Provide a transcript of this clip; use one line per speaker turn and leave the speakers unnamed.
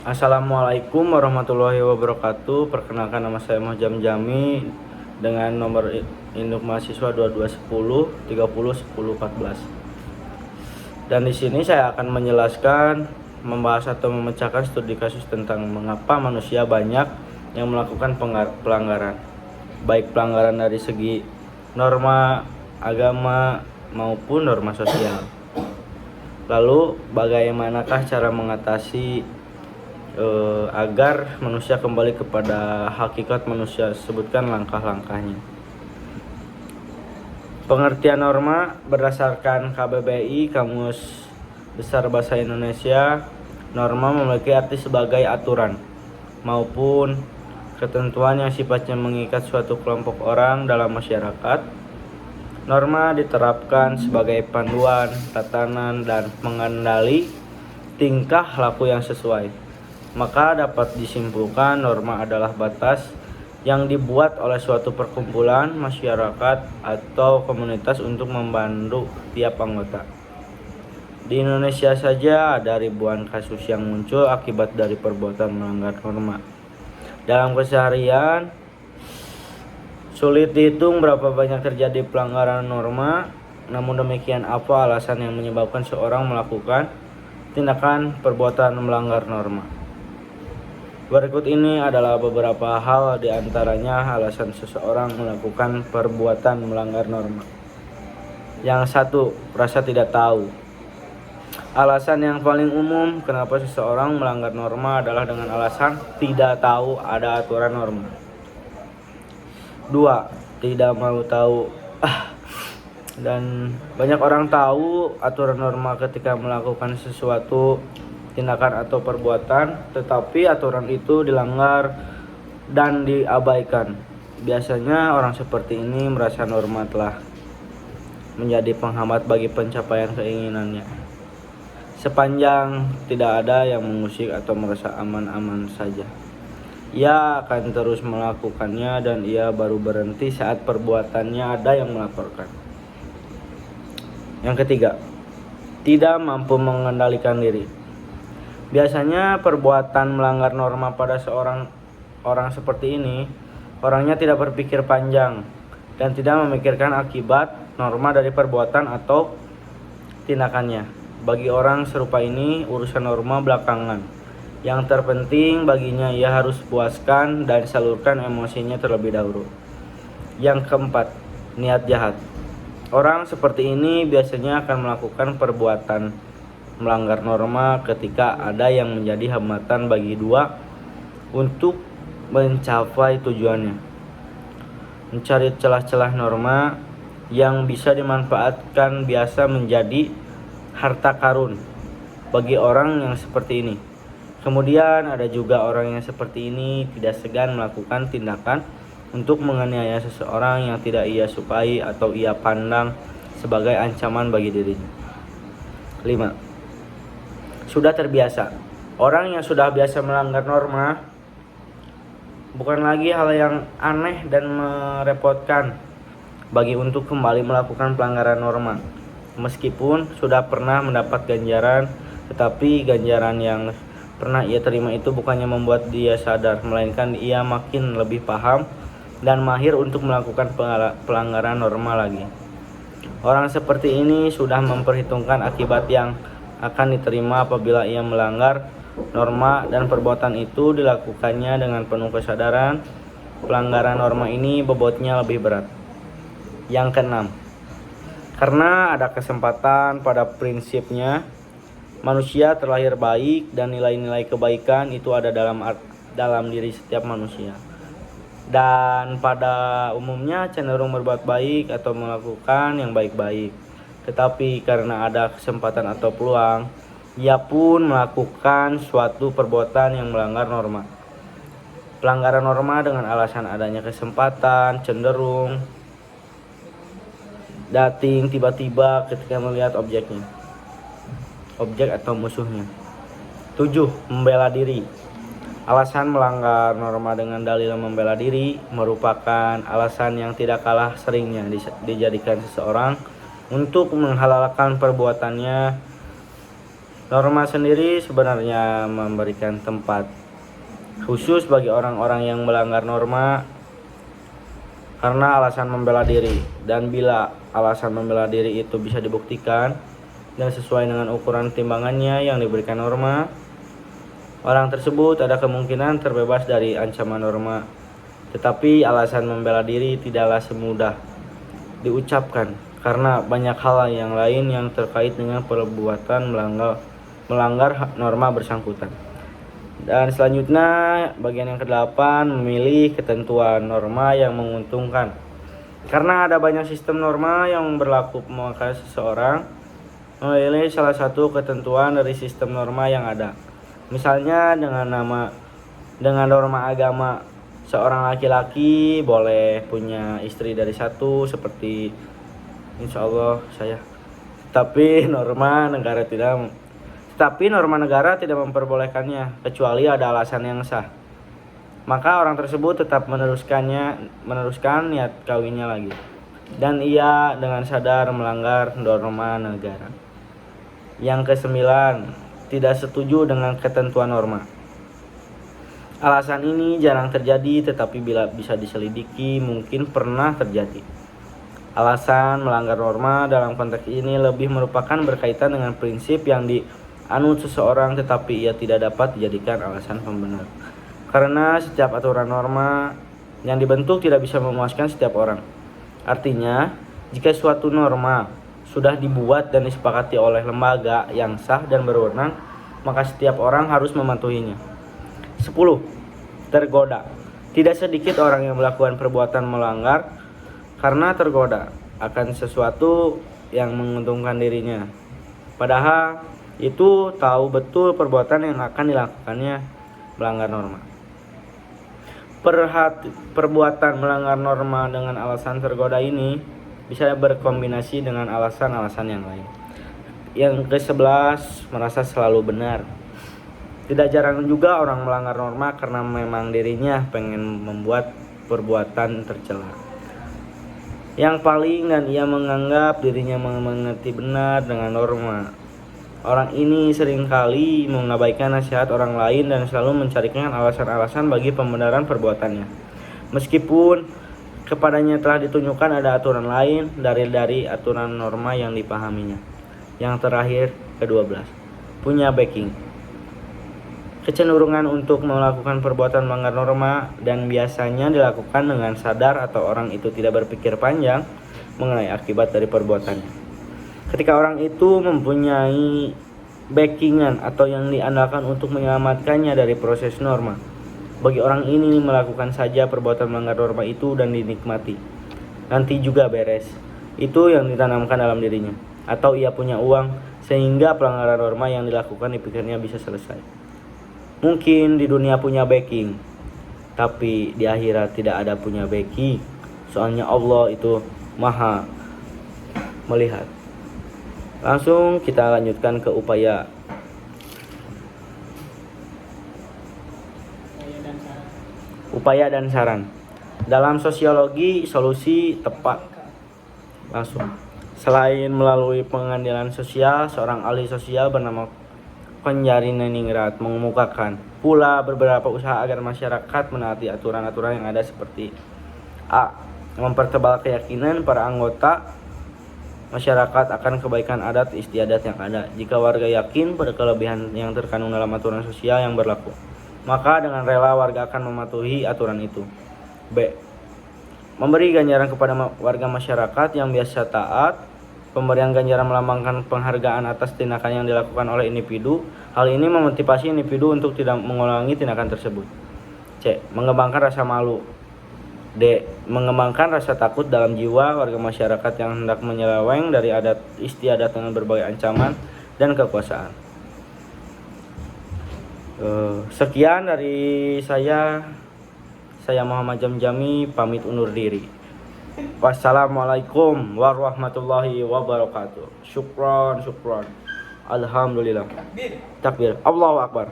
Assalamualaikum warahmatullahi wabarakatuh. Perkenalkan, nama saya Mohjam Jami dengan nomor induk mahasiswa 2210 30 10 14. Dan di sini saya akan menjelaskan, membahas atau memecahkan studi kasus tentang mengapa manusia banyak yang melakukan pelanggaran, baik pelanggaran dari segi norma agama maupun norma sosial. Lalu bagaimanakah cara mengatasi agar manusia kembali kepada hakikat manusia? Sebutkan langkah-langkahnya. Pengertian norma berdasarkan KBBI, Kamus Besar Bahasa Indonesia. Norma memiliki arti sebagai aturan maupun ketentuan yang sifatnya mengikat suatu kelompok orang dalam masyarakat. Norma diterapkan sebagai panduan, tatanan, dan pengendali tingkah laku yang sesuai. Maka dapat disimpulkan norma adalah batas yang dibuat oleh suatu perkumpulan, masyarakat, atau komunitas untuk membantu tiap anggota. Di Indonesia saja ada ribuan kasus yang muncul akibat dari perbuatan melanggar norma. Dalam keseharian, sulit dihitung berapa banyak terjadi pelanggaran norma. Namun demikian, apa alasan yang menyebabkan seorang melakukan tindakan perbuatan melanggar norma? Berikut ini adalah beberapa hal, di antaranya alasan seseorang melakukan perbuatan melanggar norma. Yang satu, rasa tidak tahu. Alasan yang paling umum kenapa seseorang melanggar norma adalah dengan alasan tidak tahu ada aturan norma. Dua, tidak mau tahu. Dan banyak orang tahu aturan norma ketika melakukan sesuatu tindakan atau perbuatan, tetapi aturan itu dilanggar dan diabaikan. Biasanya orang seperti ini merasa norma telah menjadi penghambat bagi pencapaian keinginannya. Sepanjang tidak ada yang mengusik atau merasa aman-aman saja, ia akan terus melakukannya, dan ia baru berhenti saat perbuatannya ada yang melaporkan. Yang ketiga, tidak mampu mengendalikan diri. Biasanya perbuatan melanggar norma pada seorang orang seperti ini, orangnya tidak berpikir panjang dan tidak memikirkan akibat norma dari perbuatan atau tindakannya. Bagi orang serupa ini, urusan norma belakangan. Yang terpenting baginya, ia harus puaskan dan salurkan emosinya terlebih dahulu. Yang keempat, niat jahat. Orang seperti ini biasanya akan melakukan perbuatan melanggar norma ketika ada yang menjadi hambatan bagi dua untuk mencapai tujuannya. Mencari celah-celah norma yang bisa dimanfaatkan biasa menjadi harta karun bagi orang yang seperti ini. Kemudian ada juga orang yang seperti ini tidak segan melakukan tindakan untuk menganiaya seseorang yang tidak ia sukai atau ia pandang sebagai ancaman bagi dirinya. 5. Sudah terbiasa. Orang yang sudah biasa melanggar norma bukan lagi hal yang aneh dan merepotkan bagi untuk kembali melakukan pelanggaran norma. Meskipun sudah pernah mendapat ganjaran, tetapi ganjaran yang pernah ia terima itu bukannya membuat dia sadar, melainkan ia makin lebih paham dan mahir untuk melakukan pelanggaran norma lagi. Orang seperti ini sudah memperhitungkan akibat yang akan diterima apabila ia melanggar norma, dan perbuatan itu dilakukannya dengan penuh kesadaran. Pelanggaran norma ini bobotnya lebih berat. Yang keenam, karena ada kesempatan pada prinsipnya, manusia terlahir baik dan nilai-nilai kebaikan itu ada dalam diri setiap manusia. Dan pada umumnya cenderung berbuat baik atau melakukan yang baik-baik. Tetapi karena ada kesempatan atau peluang, ia pun melakukan suatu perbuatan yang melanggar norma. Pelanggaran norma dengan alasan adanya kesempatan cenderung dating tiba-tiba ketika melihat objek atau musuhnya. 7. Membela diri. Alasan melanggar norma dengan dalil membela diri merupakan alasan yang tidak kalah seringnya dijadikan seseorang untuk menghalalkan perbuatannya Norma sendiri sebenarnya memberikan tempat khusus bagi orang-orang yang melanggar norma karena alasan membela diri, dan bila alasan membela diri itu bisa dibuktikan dan sesuai dengan ukuran timbangannya yang diberikan norma, orang tersebut ada kemungkinan terbebas dari ancaman norma. Tetapi alasan membela diri tidaklah semudah diucapkan karena banyak hal yang lain yang terkait dengan perbuatan melanggar norma bersangkutan. Dan selanjutnya bagian yang ke-8, memilih ketentuan norma yang menguntungkan. Karena ada banyak sistem norma yang berlaku, maka seseorang memilih salah satu ketentuan dari sistem norma yang ada. Misalnya dengan norma agama, seorang laki-laki boleh punya istri dari satu seperti insya Allah saya. Tapi norma negara tidak memperbolehkannya kecuali ada alasan yang sah. Maka orang tersebut tetap meneruskan niat kawinnya lagi, dan ia dengan sadar melanggar norma negara. Yang ke-9, tidak setuju dengan ketentuan norma. Alasan ini jarang terjadi, tetapi bila bisa diselidiki mungkin pernah terjadi. Alasan melanggar norma dalam konteks ini lebih merupakan berkaitan dengan prinsip yang dianut seseorang, tetapi ia tidak dapat dijadikan alasan pembenar. Karena setiap aturan norma yang dibentuk tidak bisa memuaskan setiap orang. Artinya, jika suatu norma sudah dibuat dan disepakati oleh lembaga yang sah dan berwenang, maka setiap orang harus mematuhinya. 10. Tergoda. Tidak sedikit orang yang melakukan perbuatan melanggar karena tergoda akan sesuatu yang menguntungkan dirinya. Padahal itu tahu betul perbuatan yang akan dilakukannya melanggar norma. Perbuatan melanggar norma dengan alasan tergoda ini bisa berkombinasi dengan alasan-alasan yang lain. Yang ke-11, merasa selalu benar. Tidak jarang juga orang melanggar norma karena memang dirinya pengen membuat perbuatan tercela. Yang paling dan ia menganggap dirinya mengerti benar dengan norma. Orang ini seringkali mengabaikan nasihat orang lain dan selalu mencarikan alasan-alasan bagi pembenaran perbuatannya. Meskipun kepadanya telah ditunjukkan ada aturan lain dari aturan norma yang dipahaminya. Yang terakhir, ke-12, punya backing. Kecenderungan untuk melakukan perbuatan melanggar norma dan biasanya dilakukan dengan sadar atau orang itu tidak berpikir panjang mengenai akibat dari perbuatannya. Ketika orang itu mempunyai backingan atau yang diandalkan untuk menyelamatkannya dari proses norma, bagi orang ini melakukan saja perbuatan melanggar norma itu dan dinikmati. Nanti juga beres. Itu yang ditanamkan dalam dirinya. Atau ia punya uang sehingga pelanggaran norma yang dilakukan dipikirnya bisa selesai. Mungkin di dunia punya backing, tapi di akhirat tidak ada punya backing. Soalnya Allah itu maha melihat. Langsung kita lanjutkan ke upaya. Upaya dan saran. Dalam sosiologi, solusi tepat. Langsung. Selain melalui pengadilan sosial, seorang ahli sosial bernama Konjari Neningrat mengemukakan pula beberapa usaha agar masyarakat menaati aturan-aturan yang ada seperti A. Mempertebal keyakinan para anggota masyarakat akan kebaikan adat istiadat yang ada. Jika warga yakin pada kelebihan yang terkandung dalam aturan sosial yang berlaku, maka dengan rela warga akan mematuhi aturan itu. B. Memberi ganjaran kepada warga masyarakat yang biasa taat. Pemberian ganjaran melambangkan penghargaan atas tindakan yang dilakukan oleh individu. Hal ini memotivasi individu untuk tidak mengulangi tindakan tersebut. C. Mengembangkan rasa malu. D. Mengembangkan rasa takut dalam jiwa warga masyarakat yang hendak menyeleweng dari adat istiadat dengan berbagai ancaman dan kekuasaan. Sekian dari saya Muhammad Jamjami pamit undur diri. Wassalamualaikum warahmatullahi wabarakatuh. Syukron. Alhamdulillah. Takbir. Allahu Akbar.